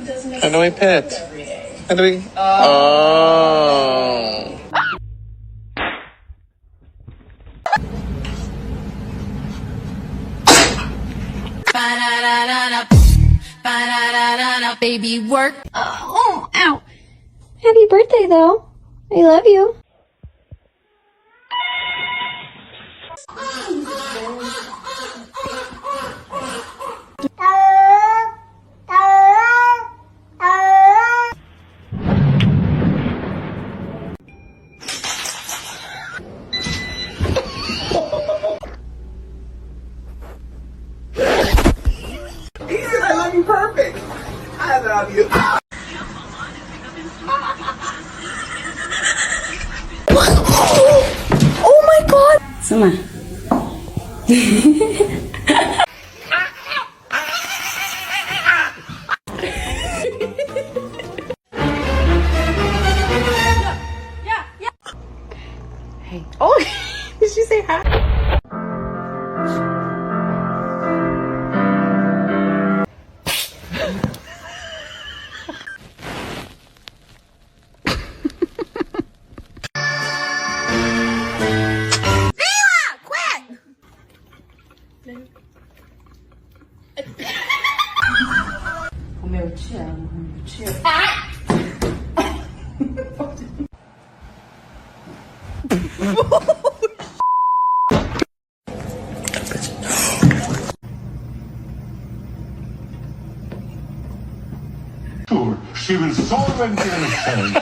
How do I pet? How do we? Oh. Baby work. Oh, ow. Happy birthday, though. I love you. He said I love you perfect. I love you. Oh my god! Sama. Hey. Oh, did she say hi? She was so innocent.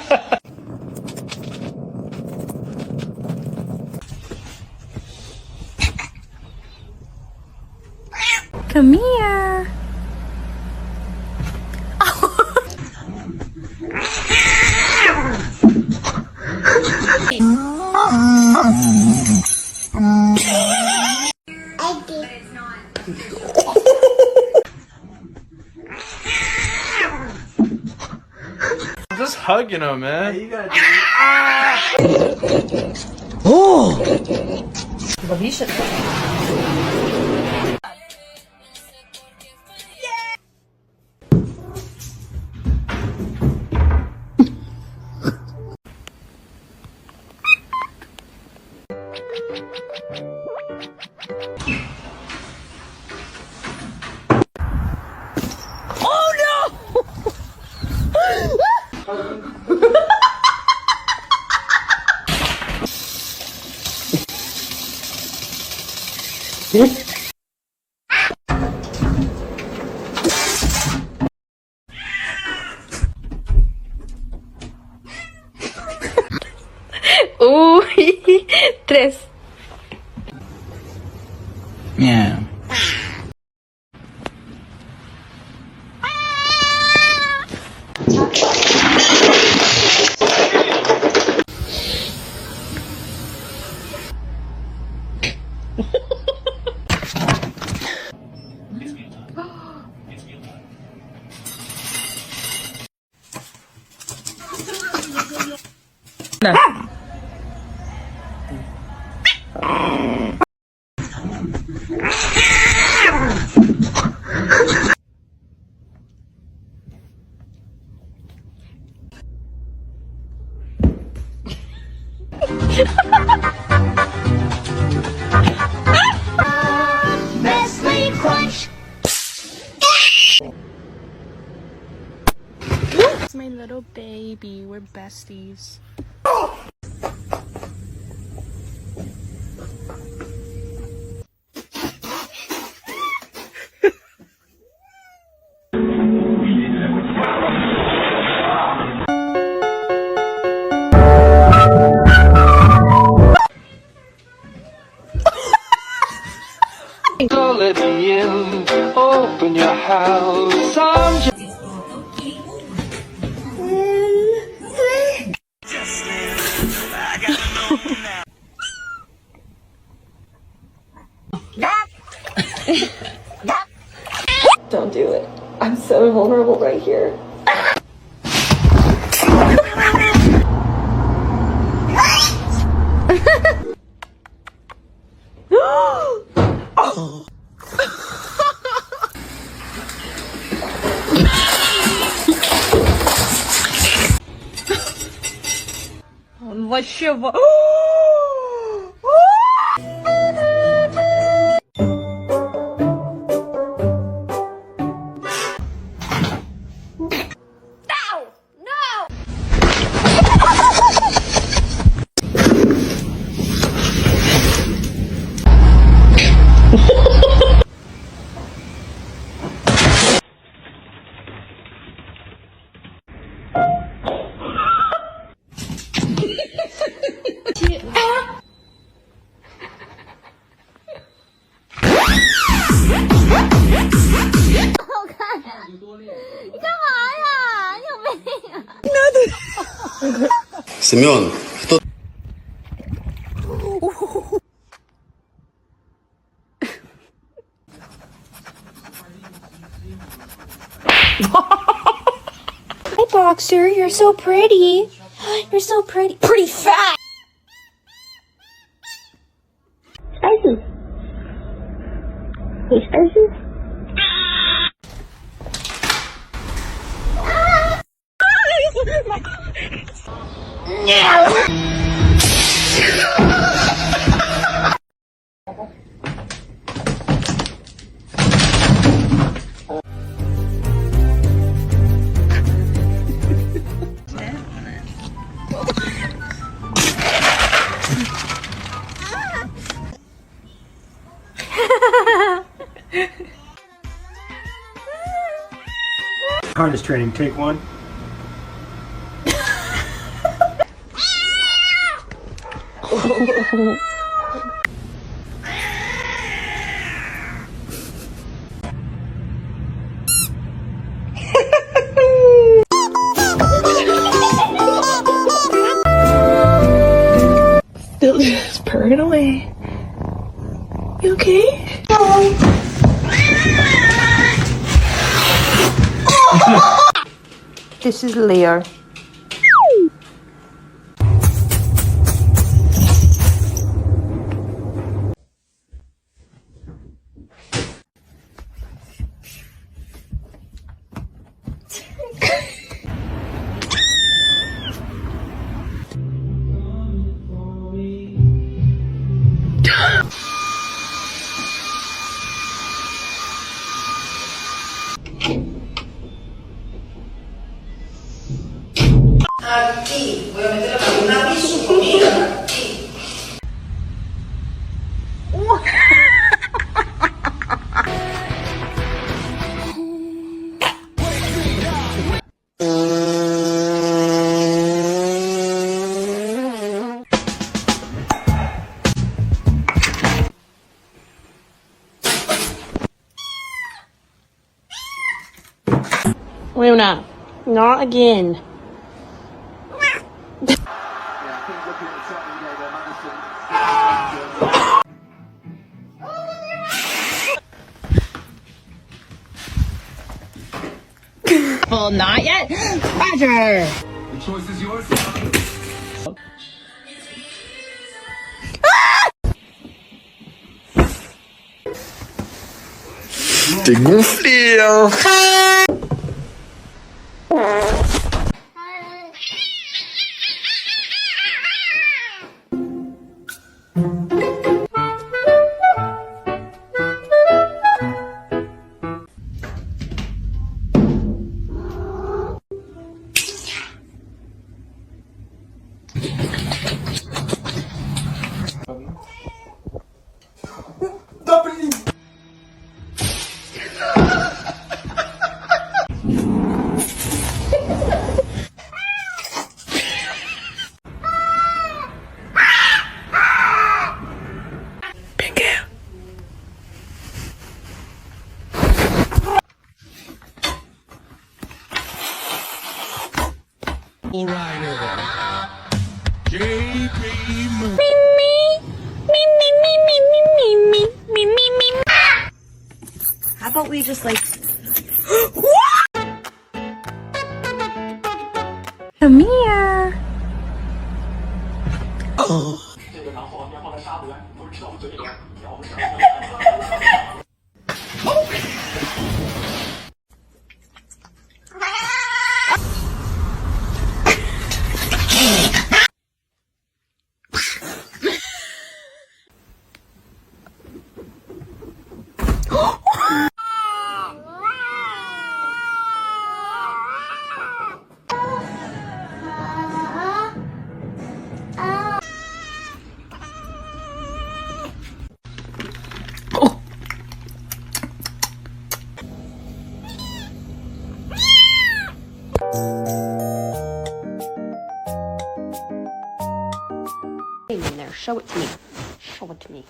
Come here. I'm just hugging him, man. You gotta do But he should. Tres. Yeah. Nestle Crunch. It's my little baby. We're besties. So let me in, open your house. I'm just Don't do it. I'm so vulnerable right here. вообще в... Семен, кто? Hi, Boxer. You're so pretty. You're so pretty. Pretty fat. Spicy. Hey, Spicy. Harness training, take one. Still just purring away. You okay? This is Lear. Aquí, voy a meter una piso comida. Aquí. Luna, not again. Well, not yet. Roger. The choice is yours. T'es gonflé, hein? Rider. JP. How about we just like... Come here. Show it to me. Show it to me.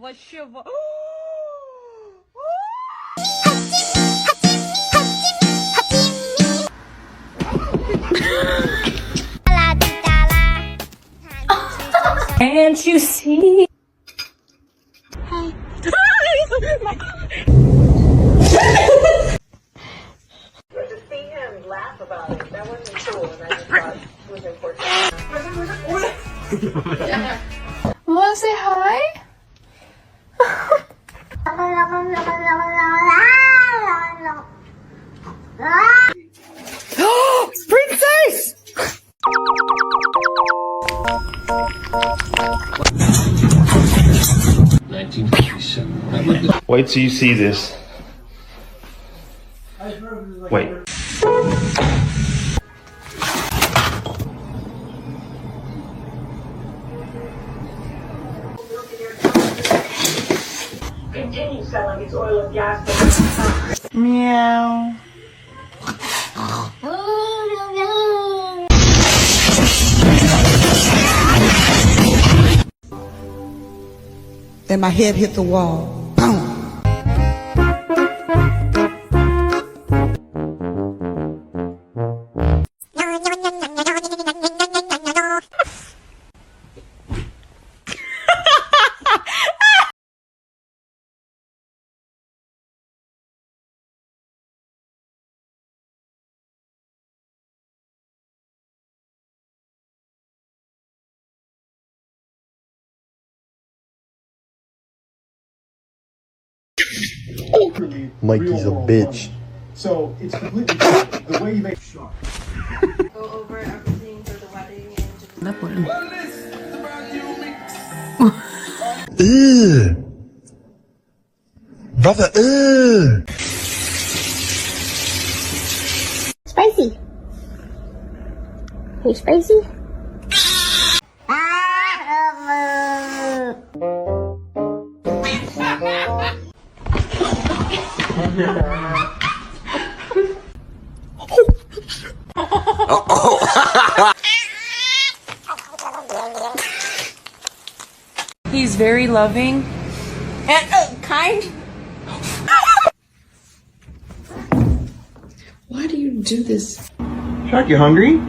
Вообще. Can't you see? Hi. To see him laugh about it, that wasn't cool, and I just thought it was important. Wanna say hi? Princess! Wait till you see this. Wait. Continue selling its oil and gas. Meow. Then my head hit the wall. Boom. Mikey's a bitch. So it's completely different. The way you make sure. Go over everything for the wedding and Ugh. Brother, ugh. Spicy. Hey, spicy. He's very loving and kind. Why do you do this? Shark, you hungry?